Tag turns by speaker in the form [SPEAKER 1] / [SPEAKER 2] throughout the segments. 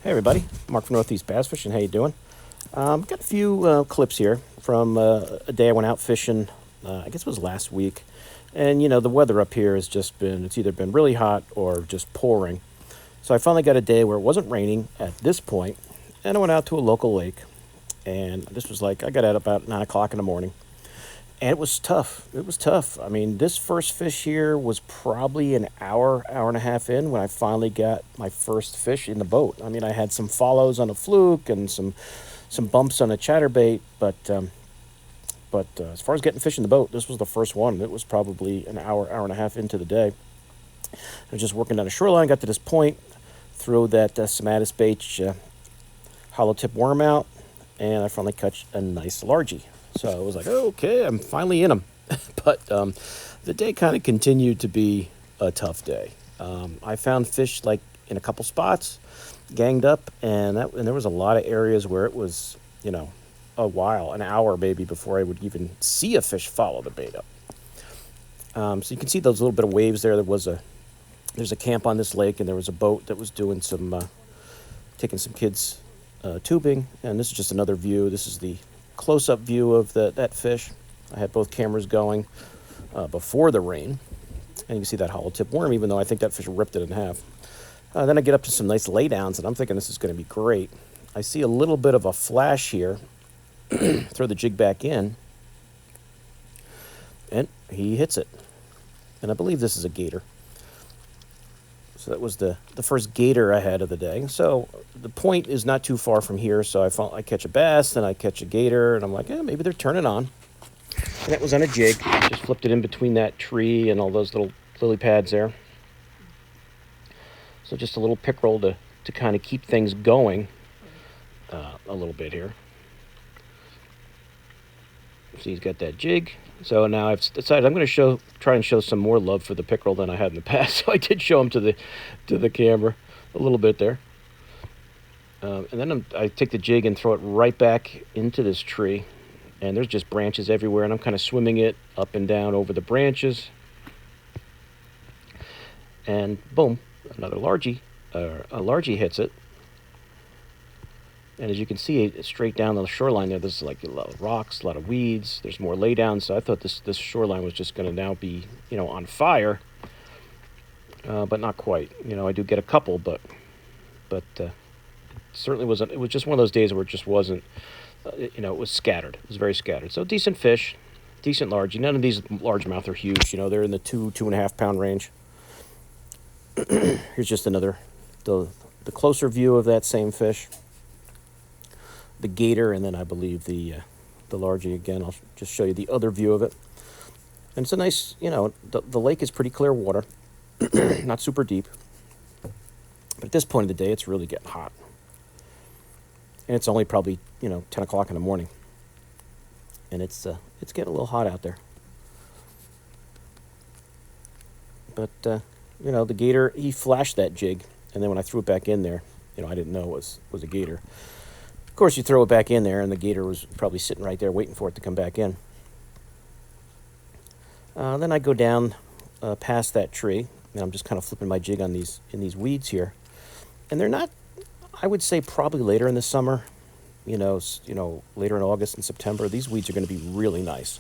[SPEAKER 1] Hey everybody, Mark from Northeast Bass Fishing. How you doing? Got a few clips here from a day I went out fishing. I guess it was last week, and the weather up here has just been—it's either been really hot or just pouring. So I finally got a day where it wasn't raining at this point, and I went out to a local lake. And this was like I got out about 9 o'clock in the morning, and it was tough. It was tough. I mean, this first fish here was probably an hour and a half in when I finally got my first fish in the boat. I mean, I had some follows on a fluke and some bumps on a chatterbait, but as far as getting fish in the boat, this was the first one. It was probably an hour and a half into the day. I was just working down a shoreline, got to this point, throw that Sematis bait hollow tip worm out, and I finally caught a nice largie. So I was like, okay, I'm finally in them. But the day kind of continued to be a tough day. I found fish like in a couple spots, ganged up, and there was a lot of areas where it was, a while, an hour maybe before I would even see a fish follow the bait up. So you can see those little bit of waves there. There's a camp on this lake, and there was a boat that was doing taking some kids tubing, and this is just another view. This is the close-up view of that fish. I had both cameras going before the rain, and you can see that hollow tip worm, even though I think that fish ripped it in half. Then I get up to some nice laydowns, and I'm thinking this is going to be great. I see a little bit of a flash here. Throw the jig back in, and he hits it. And I believe this is a gator. So that was the first gator I had of the day. So the point is not too far from here. So I catch a bass, then I catch a gator, and I'm like, maybe they're turning on. And that was on a jig. Just flipped it in between that tree and all those little lily pads there. So just a little pickerel to kind of keep things going a little bit here. So he's got that jig. So now I've decided I'm going to try and show some more love for the pickerel than I had in the past. So I did show him to the camera a little bit there. And then I take the jig and throw it right back into this tree. And there's just branches everywhere, and I'm kind of swimming it up and down over the branches. And boom, another largie. A largie hits it. And as you can see, straight down the shoreline there's like a lot of rocks, a lot of weeds. There's more laydowns. So I thought this shoreline was just going to now be, on fire. But not quite. I do get a couple, but certainly wasn't. It was just one of those days where it just wasn't. It was scattered. It was very scattered. So decent fish, decent largie. None of these largemouth are huge. They're in the 2.5 pound range. Here's just another the closer view of that same fish. The gator, and then I believe the largie again. I'll just show you the other view of it. And it's a nice, the lake is pretty clear water, not super deep. But at this point of the day, it's really getting hot. And it's only probably, 10 o'clock in the morning. And it's getting a little hot out there. But, the gator, he flashed that jig. And then when I threw it back in there, I didn't know it was a gator. Of course, you throw it back in there, and the gator was probably sitting right there waiting for it to come back in. Then I go down past that tree, and I'm just kind of flipping my jig on these weeds here. And they're not, I would say, probably later in the summer, later in August and September. These weeds are going to be really nice.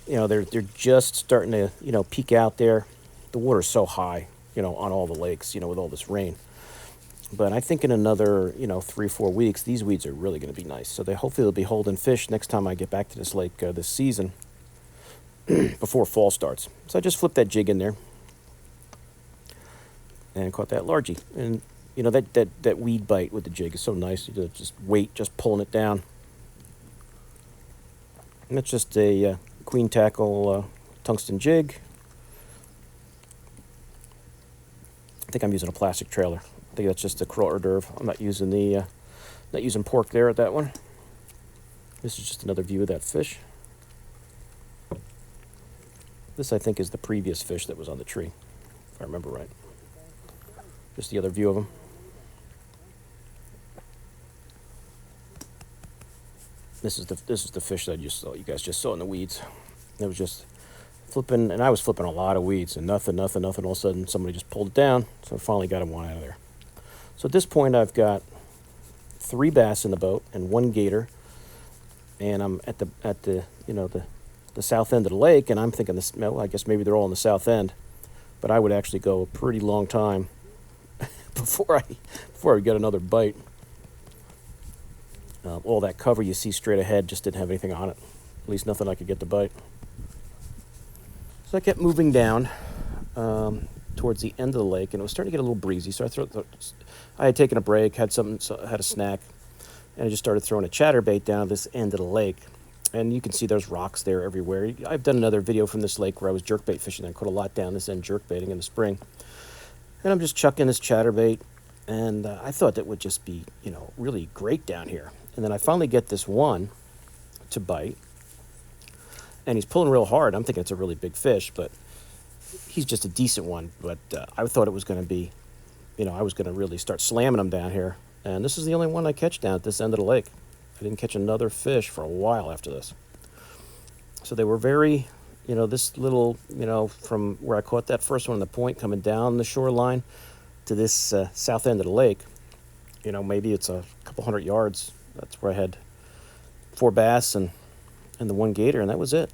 [SPEAKER 1] They're just starting to peek out there. The water's so high, on all the lakes, with all this rain. But I think in another, 3-4 weeks, these weeds are really going to be nice. So hopefully they'll be holding fish next time I get back to this lake this season before fall starts. So I just flipped that jig in there and caught that largie. And, that weed bite with the jig is so nice. You just just pulling it down. And that's just a queen tackle tungsten jig. I think I'm using a plastic trailer. I think that's just a crawl hors d'oeuvre. I'm not using pork there at that one. This is just another view of that fish. This, I think, is the previous fish that was on the tree, if I remember right. Just the other view of him. This is the fish that you guys just saw in the weeds. It was just flipping, and I was flipping a lot of weeds, and nothing. All of a sudden, somebody just pulled it down, so I finally got him one out of there. So at this point, I've got 3 bass in the boat and 1 gator, and I'm at the the south end of the lake, and I'm thinking this. Well, I guess maybe they're all on the south end, but I would actually go a pretty long time before I get another bite. All that cover you see straight ahead just didn't have anything on it. At least nothing I could get to bite. So I kept moving down towards the end of the lake, and it was starting to get a little breezy. So I had taken a break, had a snack, and I just started throwing a chatterbait down this end of the lake. And you can see there's rocks there everywhere. I've done another video from this lake where I was jerkbait fishing and caught a lot down this end jerkbaiting in the spring. And I'm just chucking this chatterbait, and I thought that would just be, really great down here. And then I finally get this one to bite, and he's pulling real hard. I'm thinking it's a really big fish, but he's just a decent one. But I thought it was going to be, I was going to really start slamming him down here. And this is the only one I catch down at this end of the lake. I didn't catch another fish for a while after this. So they were very, this little, from where I caught that first one on the point coming down the shoreline to this south end of the lake, maybe it's a couple 100 yards. That's where I had 4 bass and the 1 gator, and that was it.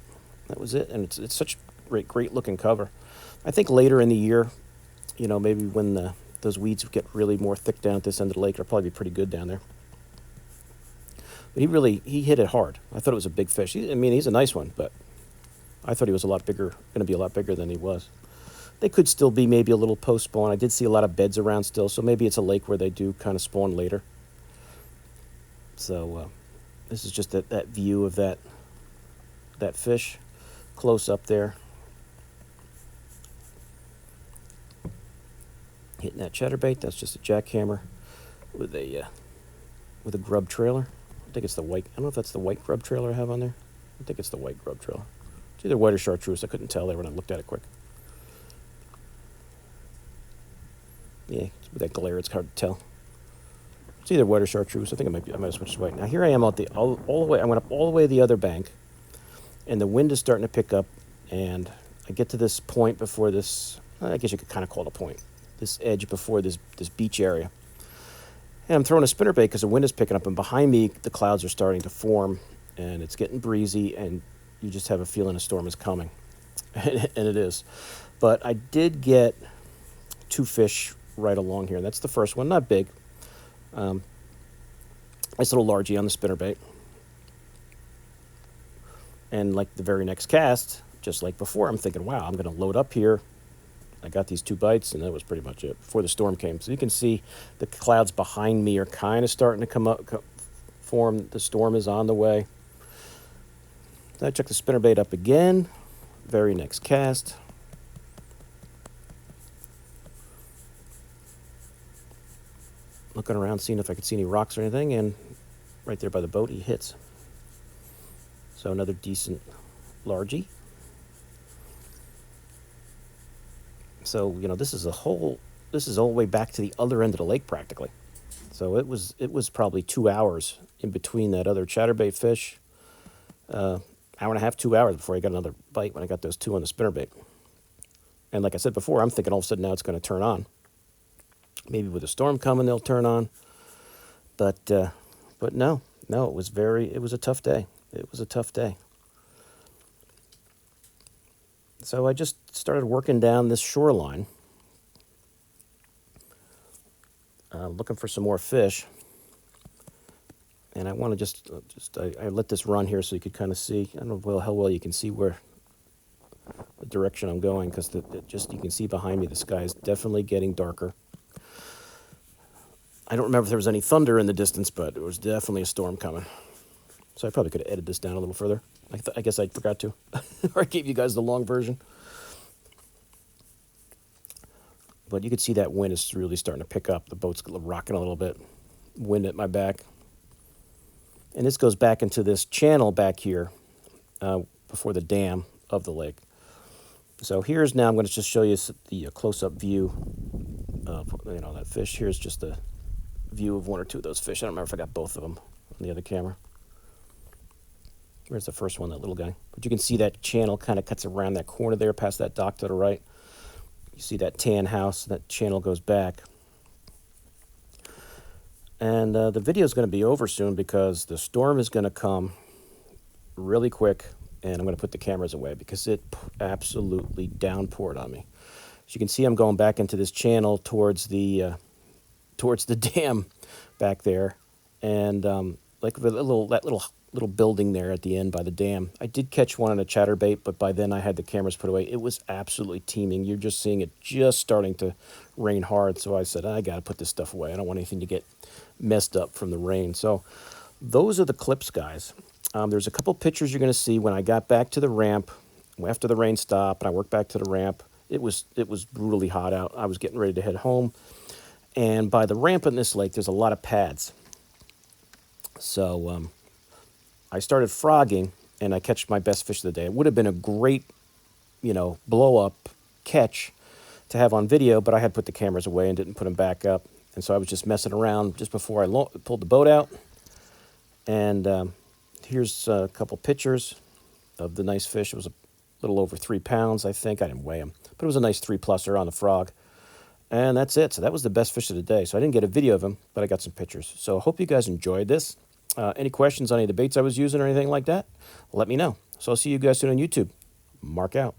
[SPEAKER 1] And it's such great looking cover. I think later in the year, maybe when those weeds get really more thick down at this end of the lake, it'll probably be pretty good down there. But he hit it hard. I thought it was a big fish. He's a nice one, but I thought he was going to be a lot bigger than he was. They could still be maybe a little post-spawn. I did see a lot of beds around still, so maybe it's a lake where they do kind of spawn later. So this is just that view of that fish close up there. Hitting that chatterbait. That's just a jackhammer with a grub trailer. I think it's the white. I don't know if that's the white grub trailer I have on there. I think it's the white grub trailer. It's either white or chartreuse. I couldn't tell there when I looked at it quick. Yeah, with that glare, it's hard to tell. It's either white or chartreuse. I think I might have switched to white. Now here I am all the way. I went up all the way to the other bank, and the wind is starting to pick up. And I get to this point before this. I guess you could kind of call it a point. This edge before this beach area. And I'm throwing a spinnerbait because the wind is picking up, and behind me the clouds are starting to form, and it's getting breezy, and you just have a feeling a storm is coming, and it is. But I did get 2 fish right along here, and that's the first one, not big. Nice little largie on the spinnerbait. And like the very next cast, just like before, I'm thinking, wow, I'm going to load up here. I got these 2 bites, and that was pretty much it before the storm came. So you can see the clouds behind me are kind of starting to form. The storm is on the way. Then I check the spinnerbait up again. Very next cast. Looking around, seeing if I could see any rocks or anything, and right there by the boat, he hits. So another decent largie. So, this is all the way back to the other end of the lake practically. So it was probably 2 hours in between that other chatterbait fish. Hour and a half, 2 hours before I got another bite when I got those 2 on the spinnerbait. And like I said before, I'm thinking all of a sudden now it's going to turn on. Maybe with a storm coming, they'll turn on. But no, it was a tough day. It was a tough day. So I just started working down this shoreline, looking for some more fish. And I want to I let this run here so you could kind of see. I don't know how well you can see where the direction I'm going, because you can see behind me the sky is definitely getting darker. I don't remember if there was any thunder in the distance, but there was definitely a storm coming. So I probably could have edited this down a little further. I guess I forgot to. Or I gave you guys the long version. But you could see that wind is really starting to pick up. The boat's rocking a little bit. Wind at my back. And this goes back into this channel back here before the dam of the lake. So I'm going to just show you the close-up view of that fish. Here's just a view of 1 or 2 of those fish. I don't remember if I got both of them on the other camera. Where's the first one, that little guy? But you can see that channel kind of cuts around that corner there, past that dock to the right. You see that tan house, that channel goes back. And the video is going to be over soon because the storm is going to come really quick, and I'm going to put the cameras away because it absolutely downpoured on me. As you can see, I'm going back into this channel towards the dam back there, and like that little building there at the end by the dam. I did catch one on a chatterbait, but by then I had the cameras put away. It was absolutely teeming. You're just seeing it just starting to rain hard. So I said, I got to put this stuff away. I don't want anything to get messed up from the rain. So those are the clips, guys. There's a couple pictures you're going to see when I got back to the ramp after the rain stopped and I worked back to the ramp. It was brutally hot out. I was getting ready to head home. And by the ramp in this lake, there's a lot of pads. So I started frogging, and I catch my best fish of the day. It would have been a great, blow-up catch to have on video, but I had put the cameras away and didn't put them back up. And so I was just messing around just before I pulled the boat out. And here's a couple pictures of the nice fish. It was a little over 3 pounds, I think. I didn't weigh them, but it was a nice 3-pluser on the frog. And that's it. So that was the best fish of the day. So I didn't get a video of him, but I got some pictures. So I hope you guys enjoyed this. Any questions on any of the baits I was using or anything like that, let me know. So I'll see you guys soon on YouTube. Mark out.